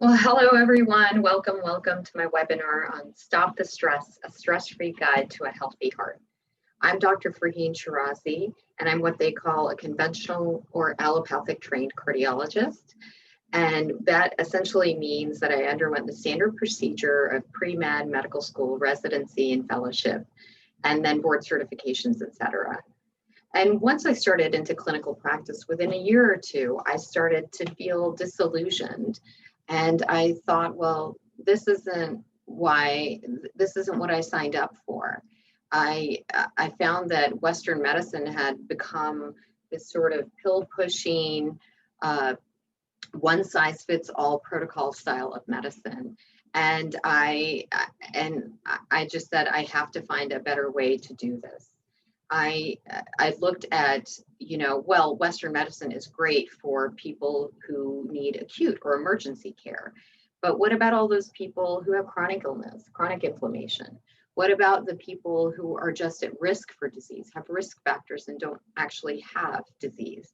Well, hello everyone. Welcome to my webinar on Stop the Stress, a stress-free guide to a healthy heart. I'm Dr. Farheen Shirazi, and I'm what they call a conventional or allopathic trained cardiologist. And that essentially means that I underwent the standard procedure of pre-med medical school residency and fellowship, and then board certifications, etc. And once I started into clinical practice, within a year or two, I started to feel disillusioned. And I thought, well, this isn't what I signed up for. I found that Western medicine had become this sort of pill pushing, one size fits all protocol style of medicine. And I just said, I have to find a better way to do this. I looked at, well, Western medicine is great for people who need acute or emergency care. But what about all those people who have chronic illness, chronic inflammation? What about the people who are just at risk for disease, have risk factors and don't actually have disease?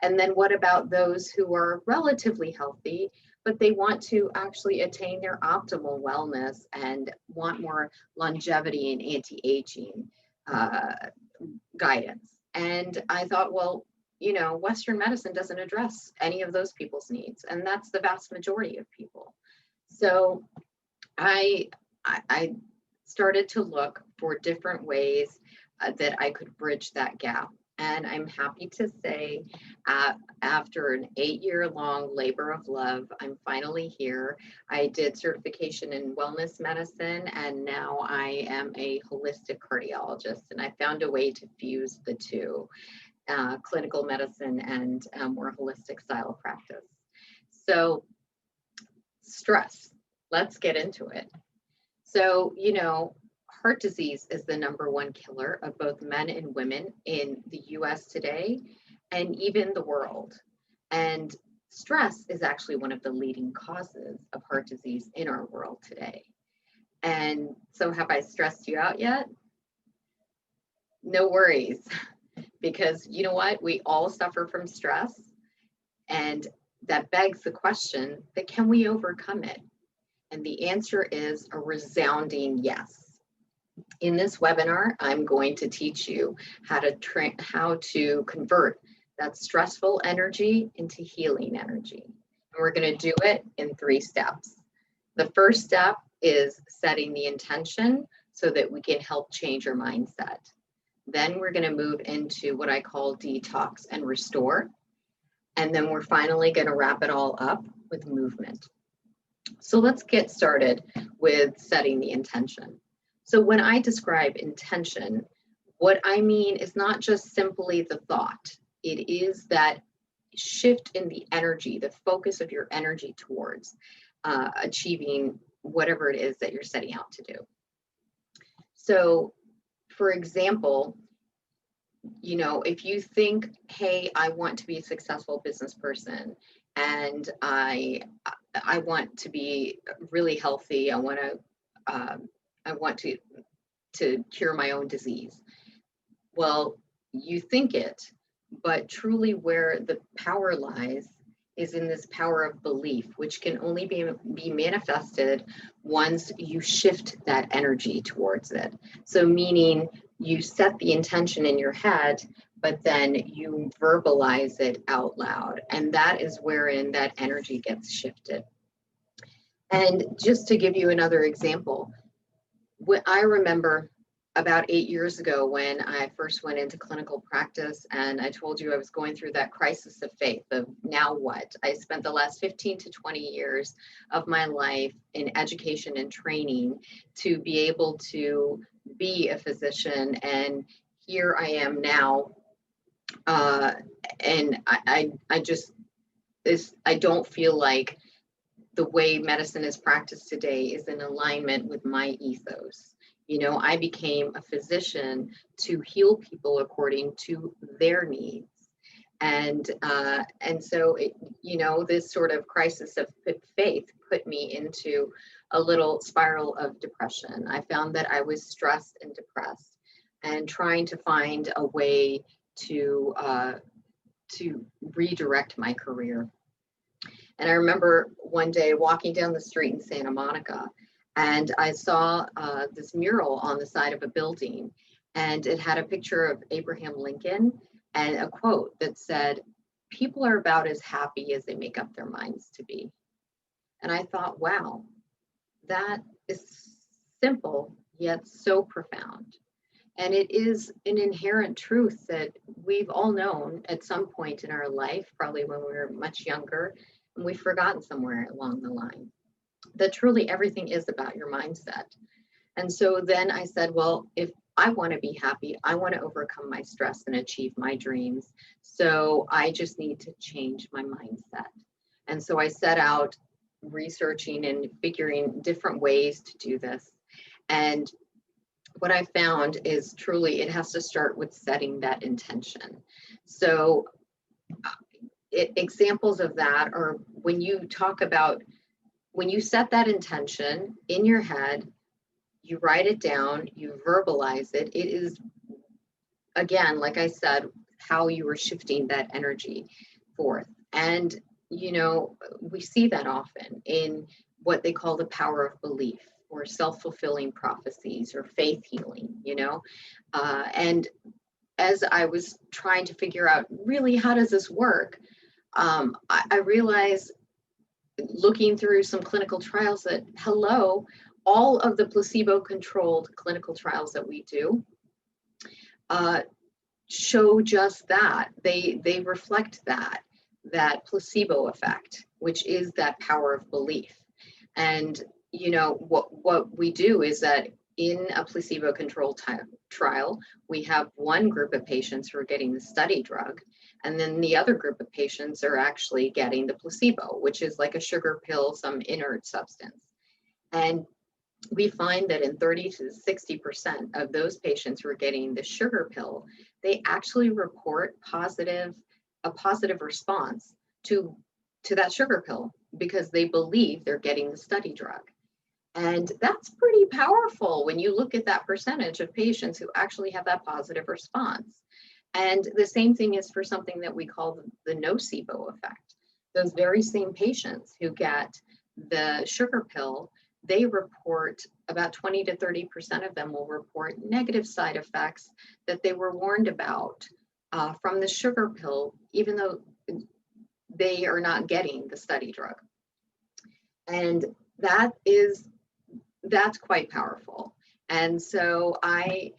And then what about those who are relatively healthy, but they want to actually attain their optimal wellness and want more longevity and anti-aging guidance? And I thought, well, Western medicine doesn't address any of those people's needs, and that's the vast majority of people. So I started to look for different ways that I could bridge that gap. And I'm happy to say, after an 8-year-long labor of love, I'm finally here. I did certification in wellness medicine, and now I am a holistic cardiologist. And I found a way to fuse the two, clinical medicine and more holistic style of practice. So, stress, let's get into it. So, heart disease is the #1 killer of both men and women in the US today and even the world. And stress is actually one of the leading causes of heart disease in our world today. And so, have I stressed you out yet? No worries, because you know what? We all suffer from stress, and that begs the question that can we overcome it? And the answer is a resounding yes. In this webinar, I'm going to teach you how to convert that stressful energy into healing energy. And we're going to do it in 3 steps. The first step is setting the intention so that we can help change our mindset. Then we're going to move into what I call detox and restore. And then we're finally going to wrap it all up with movement. So let's get started with setting the intention. So when I describe intention, what I mean is not just simply the thought. It is that shift in the energy, the focus of your energy towards achieving whatever it is that you're setting out to do. So, for example, if you think, hey, I want to be a successful business person, and I want to be really healthy, I want to cure my own disease. Well, you think it, but truly where the power lies is in this power of belief, which can only be manifested once you shift that energy towards it. So meaning you set the intention in your head, but then you verbalize it out loud. And that is wherein that energy gets shifted. And just to give you another example, I remember about 8 years ago when I first went into clinical practice, and I told you I was going through that crisis of faith of now what? I spent the last 15 to 20 years of my life in education and training to be able to be a physician, and here I am now, and I don't feel like the way medicine is practiced today is in alignment with my ethos. I became a physician to heal people according to their needs. And so, this sort of crisis of faith put me into a little spiral of depression. I found that I was stressed and depressed and trying to find a way to redirect my career. And I remember one day walking down the street in Santa Monica, and I saw this mural on the side of a building, and it had a picture of Abraham Lincoln and a quote that said, "People are about as happy as they make up their minds to be." And I thought, wow, that is simple, yet so profound. And it is an inherent truth that we've all known at some point in our life, probably when we were much younger, and we've forgotten somewhere along the line that truly everything is about your mindset. And so then I said, well, if I want to be happy, I want to overcome my stress and achieve my dreams. So I just need to change my mindset. And so I set out researching and figuring different ways to do this. And what I found is truly it has to start with setting that intention. So examples of that are when you talk about, when you set that intention in your head, you write it down, you verbalize it. It is, again, like I said, how you are shifting that energy forth. And, you know, we see that often in what they call the power of belief or self-fulfilling prophecies or faith healing, you know. And as I was trying to figure out really how does this work, I realized looking through some clinical trials that, hello, all of the placebo-controlled clinical trials that we do show just that. They reflect that placebo effect, which is that power of belief. And you know what we do is that in a placebo-controlled trial, we have one group of patients who are getting the study drug, and then the other group of patients are actually getting the placebo, which is like a sugar pill, some inert substance. And we find that in 30 to 60% of those patients who are getting the sugar pill, they actually report a positive response to that sugar pill because they believe they're getting the study drug. And that's pretty powerful when you look at that percentage of patients who actually have that positive response. And the same thing is for something that we call the nocebo effect. Those very same patients who get the sugar pill, they report about 20 to 30% of them will report negative side effects that they were warned about from the sugar pill, even though they are not getting the study drug. And that's quite powerful. And so I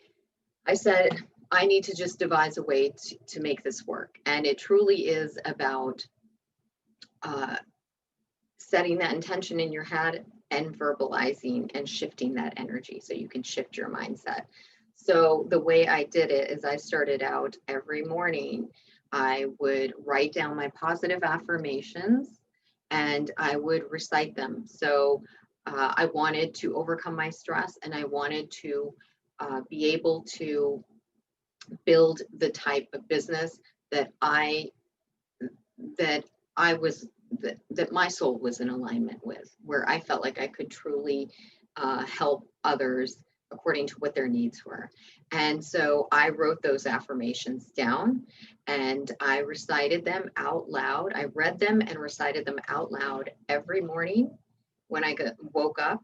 said, I need to just devise a way to make this work. And it truly is about setting that intention in your head and verbalizing and shifting that energy so you can shift your mindset. So the way I did it is I started out every morning, I would write down my positive affirmations and I would recite them. So I wanted to overcome my stress and I wanted to be able to build the type of business that I was that my soul was in alignment with, where I felt like I could truly help others according to what their needs were. And so I wrote those affirmations down and I recited them out loud. I read them and recited them out loud every morning when I woke up,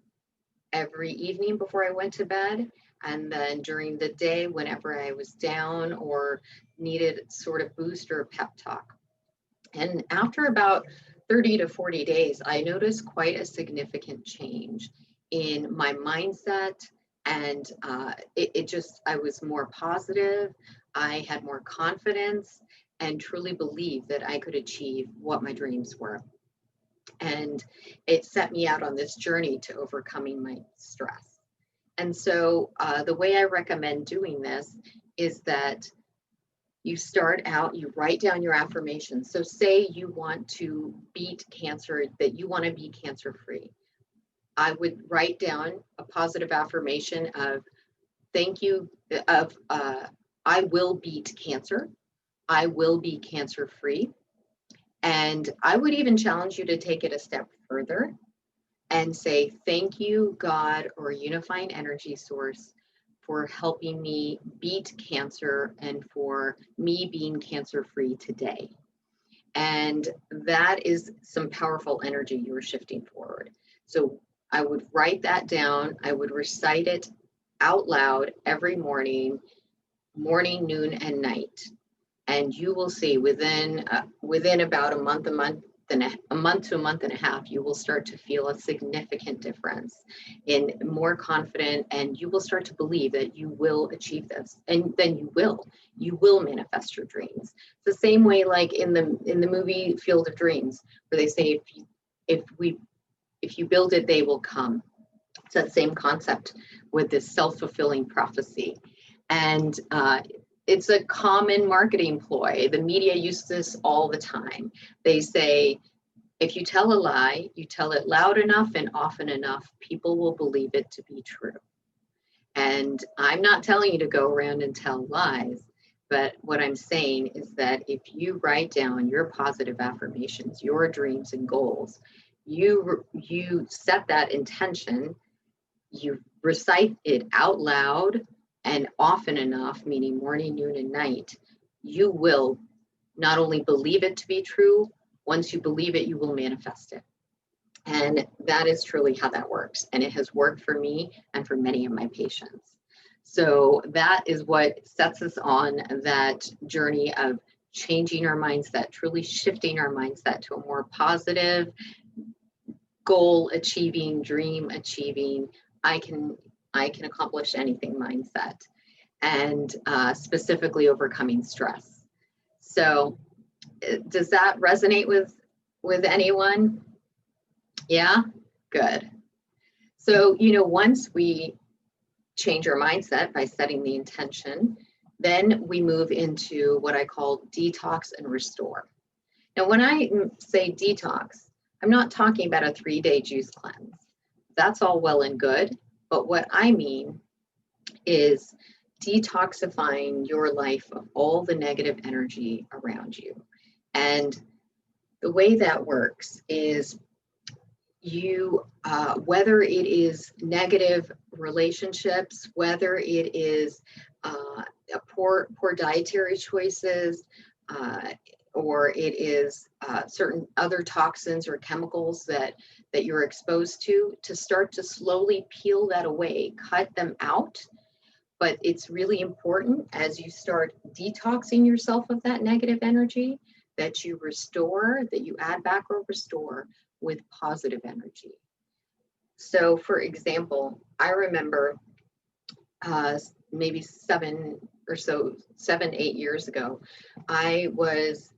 every evening before I went to bed, and then during the day whenever I was down or needed sort of boost or pep talk. And after about 30 to 40 days, I noticed quite a significant change in my mindset. And I was more positive. I had more confidence and truly believed that I could achieve what my dreams were. And it set me out on this journey to overcoming my stress. And so the way I recommend doing this is that you start out, you write down your affirmations. So say you want to beat cancer, that you want to be cancer free. I would write down a positive affirmation of thank you, of I will beat cancer. I will be cancer free. And I would even challenge you to take it a step further and say, thank you, God, or unifying energy source, for helping me beat cancer and for me being cancer free today. And that is some powerful energy you are shifting forward. So I would write that down. I would recite it out loud every morning, noon, and night. And you will see within about a month to a month and a half, you will start to feel a significant difference in more confident, and you will start to believe that you will achieve this, and then you will manifest your dreams. It's the same way like in the movie Field of Dreams, where they say if you build it, they will come. It's that same concept with this self-fulfilling prophecy. And it's a common marketing ploy. The media uses this all the time. They say, if you tell a lie, you tell it loud enough and often enough, people will believe it to be true. And I'm not telling you to go around and tell lies, but what I'm saying is that if you write down your positive affirmations, your dreams and goals, you set that intention, you recite it out loud and often enough, meaning morning, noon, and night, you will not only believe it to be true, once you believe it, you will manifest it. And that is truly how that works. And it has worked for me and for many of my patients. So that is what sets us on that journey of changing our mindset, truly shifting our mindset to a more positive, goal achieving, dream achieving, I can accomplish anything mindset, and specifically overcoming stress. So does that resonate with anyone? Yeah, good. So, once we change our mindset by setting the intention, then we move into what I call detox and restore. Now, when I say detox, I'm not talking about a 3-day juice cleanse. That's all well and good. But what I mean is detoxifying your life of all the negative energy around you. And the way that works is you, whether it is negative relationships, whether it is poor dietary choices, or it is certain other toxins or chemicals that you're exposed to start to slowly peel that away, cut them out. But it's really important as you start detoxing yourself of that negative energy that you restore, that you add back or restore with positive energy. So for example, I remember maybe 7, 8 years ago, I was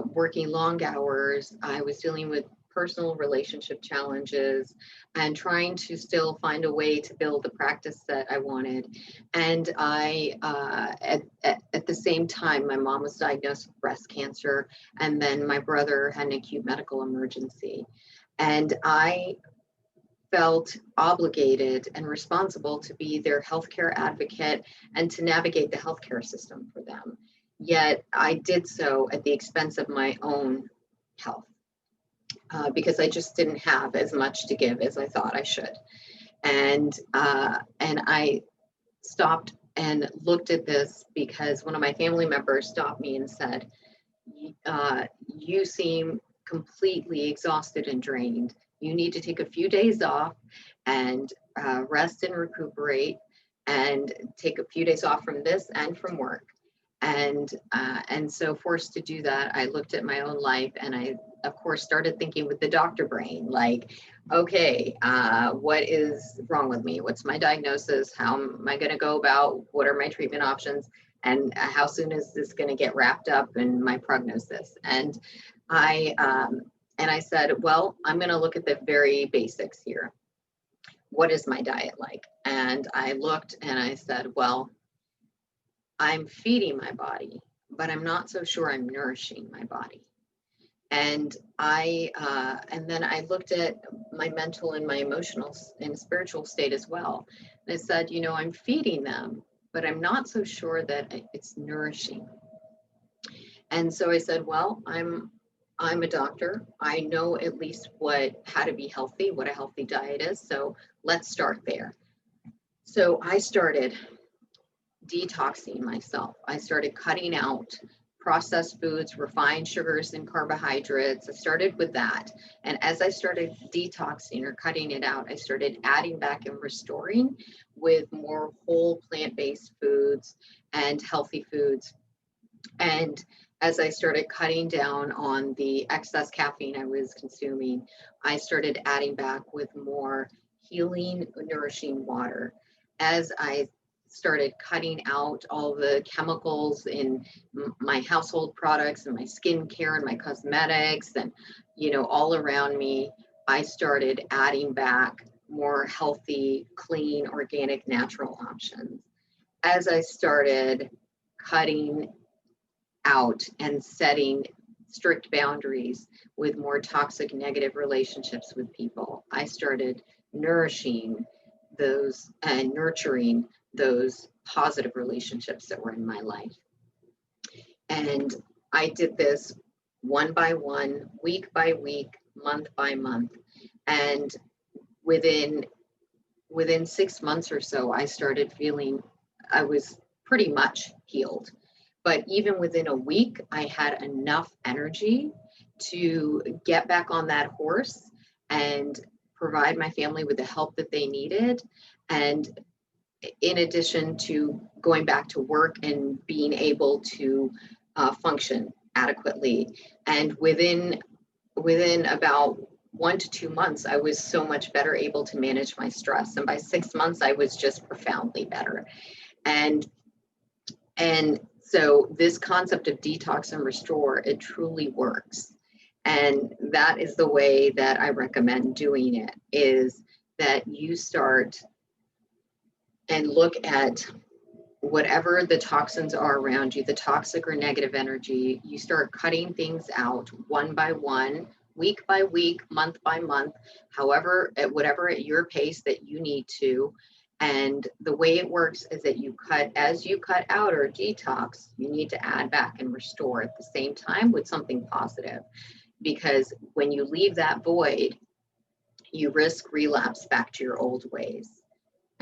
working long hours. I was dealing with personal relationship challenges and trying to still find a way to build the practice that I wanted. And I, at the same time, my mom was diagnosed with breast cancer, and then my brother had an acute medical emergency. And I felt obligated and responsible to be their healthcare advocate and to navigate the healthcare system for them. Yet I did so at the expense of my own health because I just didn't have as much to give as I thought I should. And I stopped and looked at this because one of my family members stopped me and said, you seem completely exhausted and drained. You need to take a few days off and rest and recuperate and take a few days off from this and from work. And so forced to do that, I looked at my own life and I, of course, started thinking with the doctor brain, like, okay, what is wrong with me? What's my diagnosis? How am I going to go about? What are my treatment options? And how soon is this going to get wrapped up in my prognosis? And I said, well, I'm going to look at the very basics here. What is my diet like? And I looked and I said, well, I'm feeding my body, but I'm not so sure I'm nourishing my body. And then I looked at my mental and my emotional and spiritual state as well. And I said, I'm feeding them, but I'm not so sure that it's nourishing. And so I said, well, I'm a doctor. I know at least how to be healthy, what a healthy diet is. So let's start there. So I started detoxing myself. I started cutting out processed foods, refined sugars and carbohydrates. I started with that. And as I started detoxing or cutting it out, I started adding back and restoring with more whole plant-based foods and healthy foods. And as I started cutting down on the excess caffeine I was consuming, I started adding back with more healing, nourishing water. As I started cutting out all the chemicals in my household products and my skincare and my cosmetics and, all around me, I started adding back more healthy, clean, organic, natural options. As I started cutting out and setting strict boundaries with more toxic, negative relationships with people, I started nourishing those and nurturing those positive relationships that were in my life. And I did this one by one, week by week, month by month. And within 6 months or so, I started feeling I was pretty much healed. But even within a week, I had enough energy to get back on that horse and provide my family with the help that they needed. And in addition to going back to work and being able to function adequately. And within about 1 to 2 months, I was so much better able to manage my stress. And by 6 months, I was just profoundly better. And so this concept of detox and restore, it truly works. And that is the way that I recommend doing it, is that you start and look at whatever the toxins are around you, the toxic or negative energy. You start cutting things out one by one, week by week, month by month, however, whatever at your pace that you need to. And the way it works is that as you cut out or detox, you need to add back and restore at the same time with something positive. Because when you leave that void, you risk relapse back to your old ways.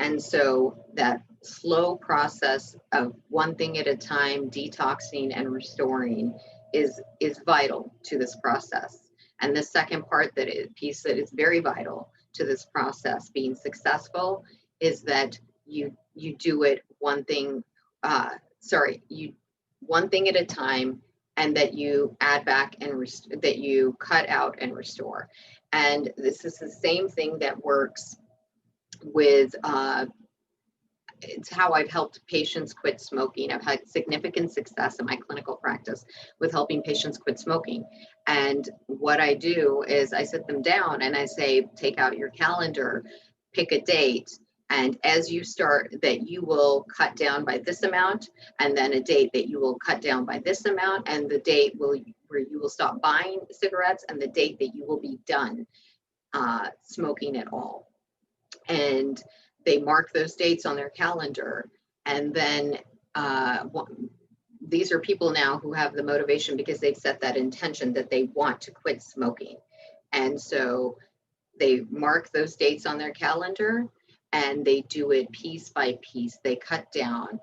And so that slow process of one thing at a time, detoxing and restoring is vital to this process. And the second piece that is very vital to this process being successful is that you do it one thing at a time, and that you add back and that you cut out and restore. And this is the same thing that works with it's how I've helped patients quit smoking. I've had significant success in my clinical practice with helping patients quit smoking. And what I do is I sit them down and I say, take out your calendar, pick a date, and as you start, that you will cut down by this amount, and then a date that you will cut down by this amount, and the date where you will stop buying cigarettes, and the date that you will be done smoking at all. And they mark those dates on their calendar. And then these are people now who have the motivation because they've set that intention that they want to quit smoking. And so they mark those dates on their calendar and they do it piece by piece. They cut down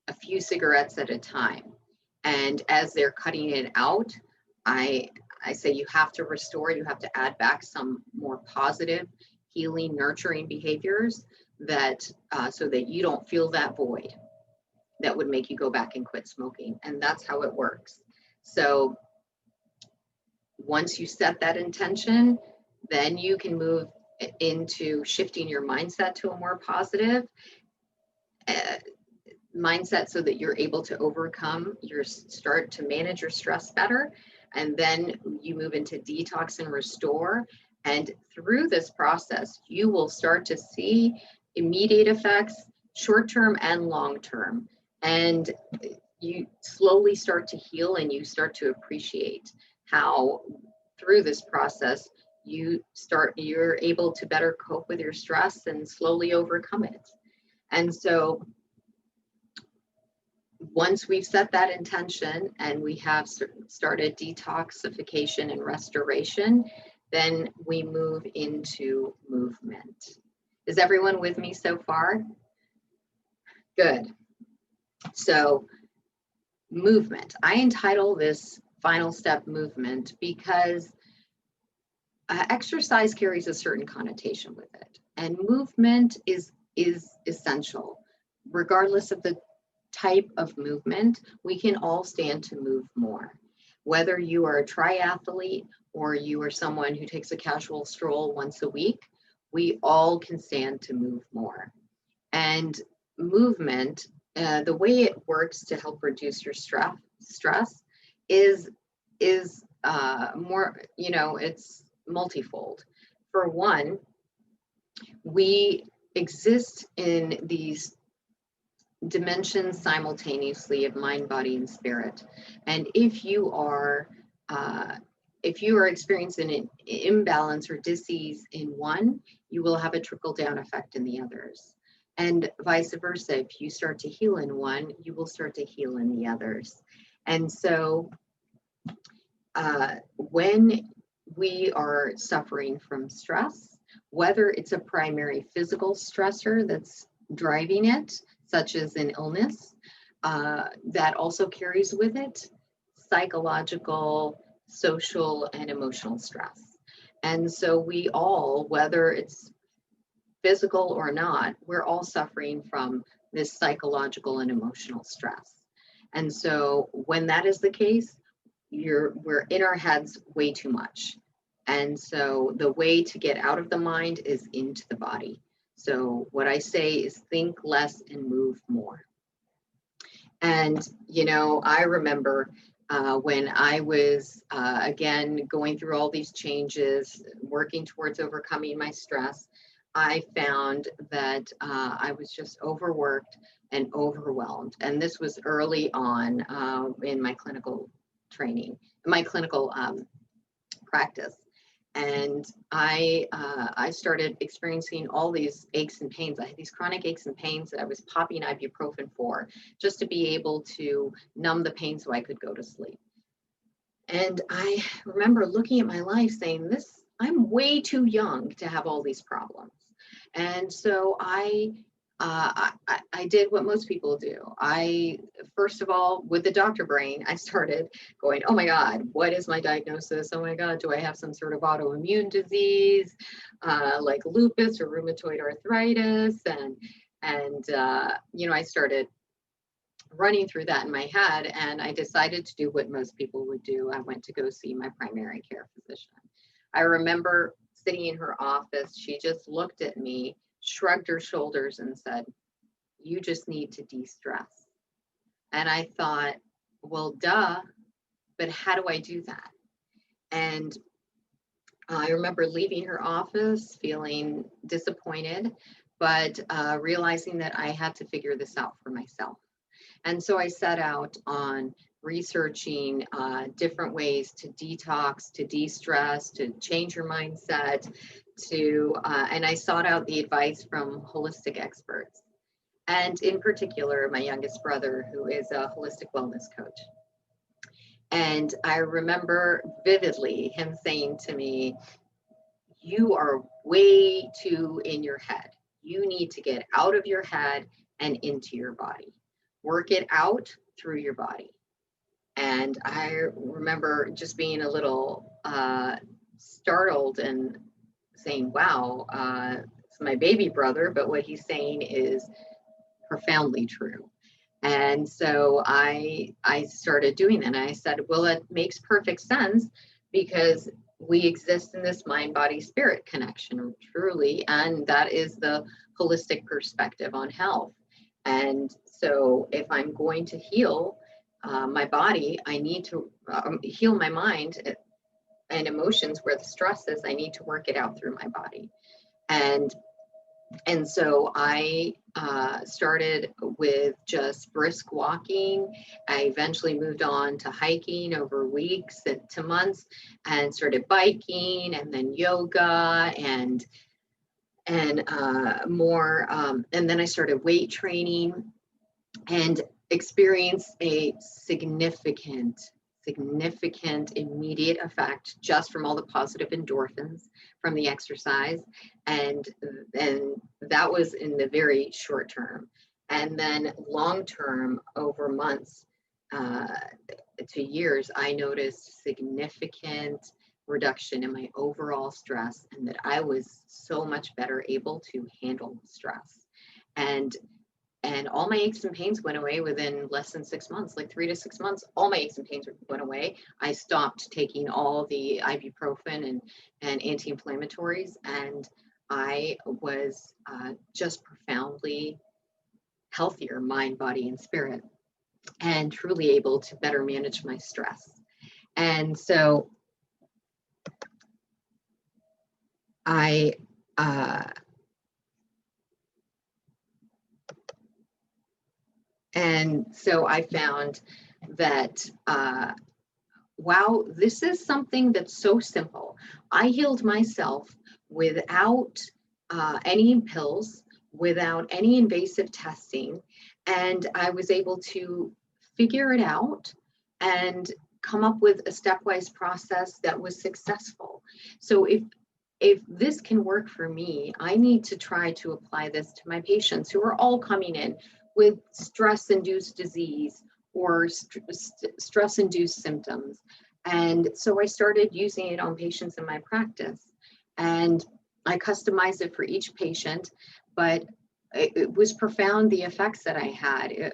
a few cigarettes at a time. And as they're cutting it out, I say you have to restore, you have to add back some more positive, healing, nurturing behaviors that so that you don't feel that void that would make you go back and quit smoking. And that's how it works. So once you set that intention, then you can move into shifting your mindset to a more positive mindset so that you're able to start to manage your stress better. And then you move into detox and restore. And through this process, you will start to see immediate effects, short-term and long-term. And you slowly start to heal and you start to appreciate how through this process, you're able to better cope with your stress and slowly overcome it. And so once we've set that intention and we have started detoxification and restoration, then we move into movement. Is everyone with me so far? Good. So movement. I entitle this final step movement because exercise carries a certain connotation with it, and movement is essential. Regardless of the type of movement, we can all stand to move more. Whether you are a triathlete or you are someone who takes a casual stroll once a week, we all can stand to move more. And movement, the way it works to help reduce your stress is more, it's multifold. For one, we exist in these dimensions simultaneously of mind, body, and spirit. And if you are experiencing an imbalance or disease in one, you will have a trickle down effect in the others. And vice versa, if you start to heal in one, you will start to heal in the others. And so when we are suffering from stress, whether it's a primary physical stressor that's driving it, such as an illness, that also carries with it psychological, social, and emotional stress. And so we all, whether it's physical or not, we're all suffering from this psychological and emotional stress. And so when that is the case, we're in our heads way too much. And so the way to get out of the mind is into the body. So what I say is think less and move more. And, I remember when I was, again, going through all these changes, working towards overcoming my stress, I found that I was just overworked and overwhelmed. And this was early on in my clinical training, my clinical practice. And I started experiencing all these aches and pains. I had these chronic aches and pains that I was popping ibuprofen for, just to be able to numb the pain so I could go to sleep. And I remember looking at my life saying, I'm way too young to have all these problems. And so I did what most people do. First of all, with the doctor brain, I started going, oh my God, what is my diagnosis? Oh my God, do I have some sort of autoimmune disease, like lupus or rheumatoid arthritis? And I started running through that in my head, and I decided to do what most people would do. I went to go see my primary care physician. I remember sitting in her office. She just looked at me, shrugged her shoulders, and said, you just need to de-stress. And I thought, well, duh, but how do I do that? And I remember leaving her office feeling disappointed, but realizing that I had to figure this out for myself. And so I set out on researching different ways to detox, to de-stress, to change your mindset, and I sought out the advice from holistic experts. And in particular, my youngest brother, who is a holistic wellness coach. And I remember vividly him saying to me, you are way too in your head. You need to get out of your head and into your body. Work it out through your body. And I remember just being a little startled and saying, wow, it's my baby brother, but what he's saying is profoundly true. And so I started doing that. And I said, well, it makes perfect sense because we exist in this mind, body, spirit connection, truly. And that is the holistic perspective on health. And so if I'm going to heal my body, I need to heal my mind and emotions where the stress is. I need to work it out through my body. And so I started with just brisk walking. I eventually moved on to hiking over weeks to months, and started biking, and then yoga and more. And then I started weight training and experienced a significant immediate effect just from all the positive endorphins from the exercise. And that was in the very short term. And then long term, over months, uh, to years, I noticed significant reduction in my overall stress, and that I was so much better able to handle stress. And all my aches and pains went away within less than 6 months, like 3 to 6 months. All my aches and pains went away. I stopped taking all the ibuprofen and anti-inflammatories, and I was just profoundly healthier, mind, body, and spirit, and truly able to better manage my stress. And so I found that wow, this is something that's so simple. I healed myself without any pills, without any invasive testing, and I was able to figure it out and come up with a stepwise process that was successful. So if this can work for me, I need to try to apply this to my patients who are all coming in with stress-induced disease or stress-induced symptoms. And so I started using it on patients in my practice. And I customized it for each patient, but it was profound, the effects that I had.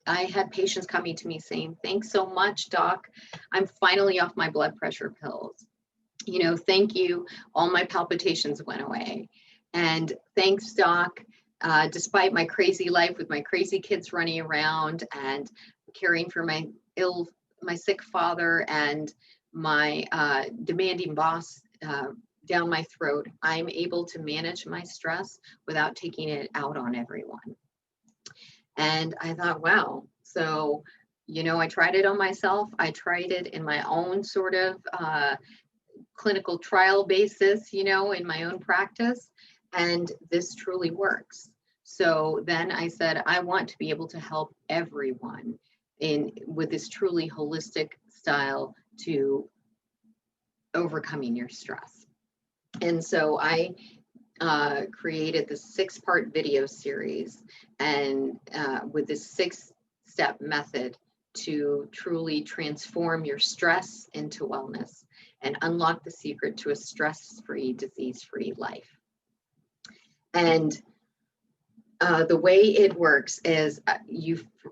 I had patients coming to me saying, "Thanks so much, doc. I'm finally off my blood pressure pills. You know, thank you. All my palpitations went away. And thanks, doc. Despite my crazy life with my crazy kids running around and caring for my sick father and my demanding boss down my throat, I'm able to manage my stress without taking it out on everyone." And I thought, wow. So, you know, I tried it on myself. I tried it in my own sort of clinical trial basis, you know, in my own practice, and this truly works. So then I said, I want to be able to help everyone with this truly holistic style to overcoming your stress. And so I created the 6-part video series, and with this 6-step method to truly transform your stress into wellness and unlock the secret to a stress-free, disease-free life. And the way it works is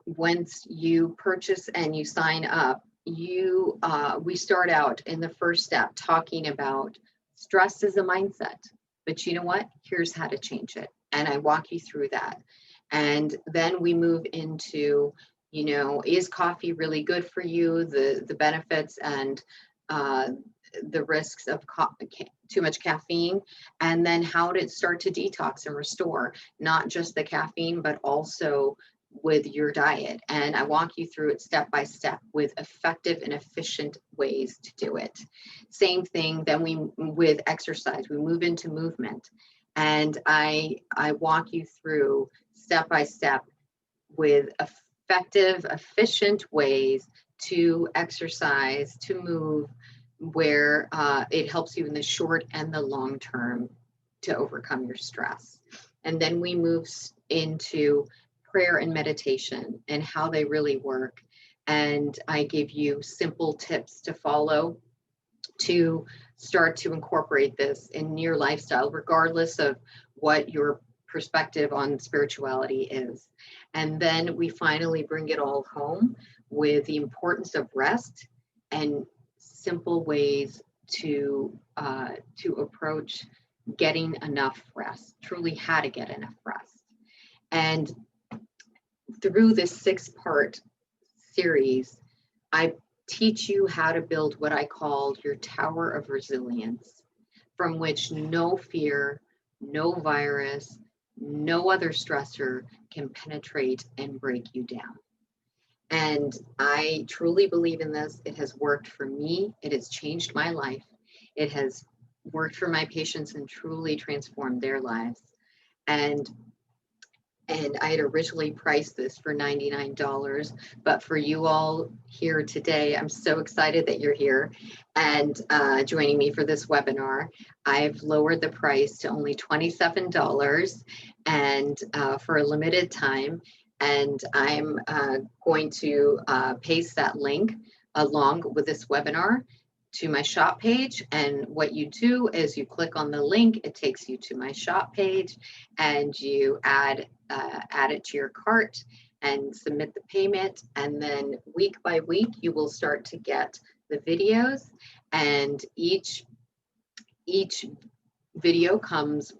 once you purchase and you sign up, we start out in the first step talking about stress is a mindset, but you know what? Here's how to change it. And I walk you through that. And then we move into, you know, is coffee really good for you? The benefits and the risks of too much caffeine, and then how to start to detox and restore, not just the caffeine, but also with your diet. And I walk you through it step by step with effective and efficient ways to do it. Same thing then with exercise, we move into movement. And I walk you through step by step with effective, efficient ways to exercise, to move, where it helps you in the short and the long term to overcome your stress. And then we move into prayer and meditation and how they really work. And I give you simple tips to follow to start to incorporate this in your lifestyle, regardless of what your perspective on spirituality is. And then we finally bring it all home with the importance of rest and simple ways to approach getting enough rest, truly how to get enough rest. And through this 6-part series, I teach you how to build what I call your tower of resilience, from which no fear, no virus, no other stressor can penetrate and break you down. And I truly believe in this. It has worked for me. It has changed my life. It has worked for my patients and truly transformed their lives. And I had originally priced this for $99, but for you all here today, I'm so excited that you're here and joining me for this webinar. I've lowered the price to only $27, and for a limited time, And I'm going to paste that link along with this webinar to my shop page. And what you do is you click on the link, it takes you to my shop page, and you add it to your cart and submit the payment. And then week by week, you will start to get the videos, and each video comes,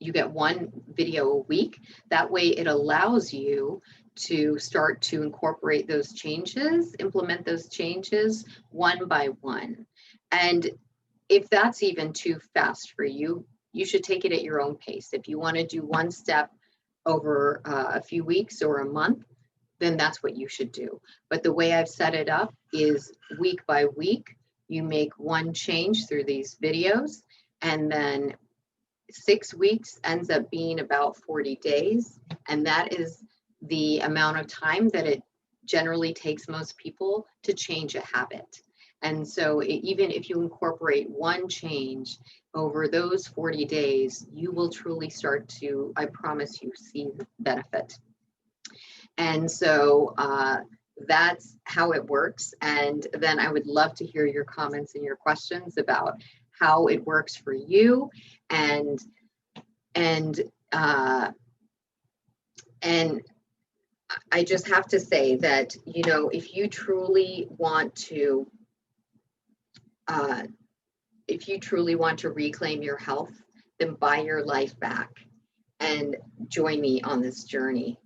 you get one video a week. That way it allows you to start to incorporate those changes, implement those changes one by one. And if that's even too fast for you, you should take it at your own pace. If you want to do one step over a few weeks or a month, then that's what you should do. But the way I've set it up is week by week, you make one change through these videos, and then 6 weeks ends up being about 40 days. And that is the amount of time that it generally takes most people to change a habit. And so even if you incorporate one change over those 40 days, you will truly start to, I promise you, see the benefit. And so that's how it works. And then I would love to hear your comments and your questions about how it works for you. And I just have to say that, you know, if you truly want to reclaim your health, then buy your life back and join me on this journey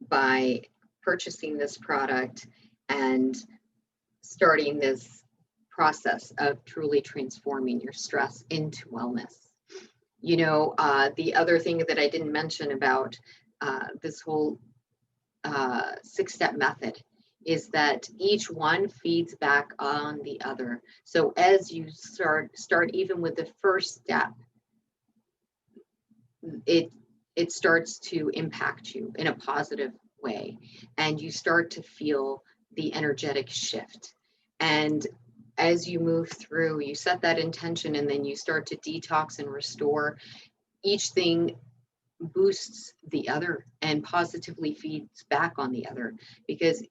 by purchasing this product and starting this process of truly transforming your stress into wellness. You know, the other thing that I didn't mention about this whole 6-step method is that each one feeds back on the other. So as you start even with the first step, it starts to impact you in a positive way, and you start to feel the energetic shift. And as you move through, you set that intention, and then you start to detox and restore. Each thing boosts the other and positively feeds back on the other, because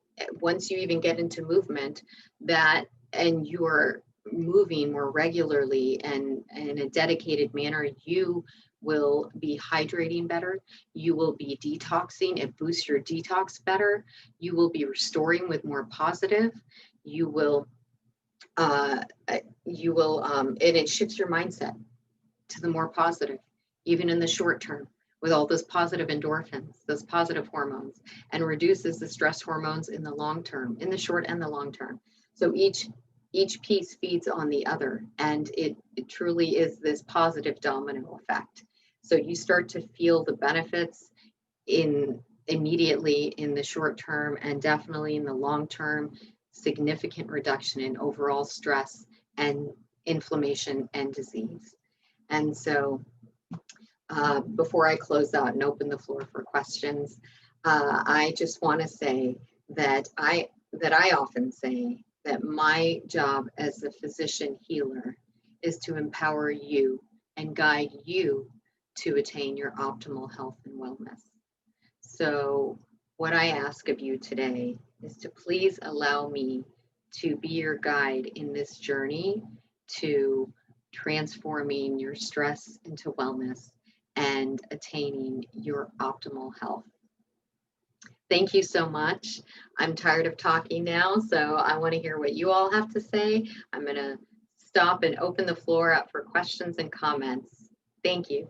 once you even get into movement, and you are moving more regularly and in a dedicated manner, you will be hydrating better, you will be detoxing, it boosts your detox better, you will be restoring with more positive, and it shifts your mindset to the more positive, even in the short term, with all those positive endorphins, those positive hormones, and reduces the stress hormones in the long term, in the short and the long term. So each piece feeds on the other, and it truly is this positive domino effect. So you start to feel the benefits immediately in the short term, and definitely in the long term, significant reduction in overall stress and inflammation and disease. And so before I close out and open the floor for questions, I just want to say that I often say that my job as a physician healer is to empower you and guide you to attain your optimal health and wellness. So what I ask of you today is to please allow me to be your guide in this journey to transforming your stress into wellness and attaining your optimal health. Thank you so much. I'm tired of talking now, so I want to hear what you all have to say. I'm going to stop and open the floor up for questions and comments. Thank you.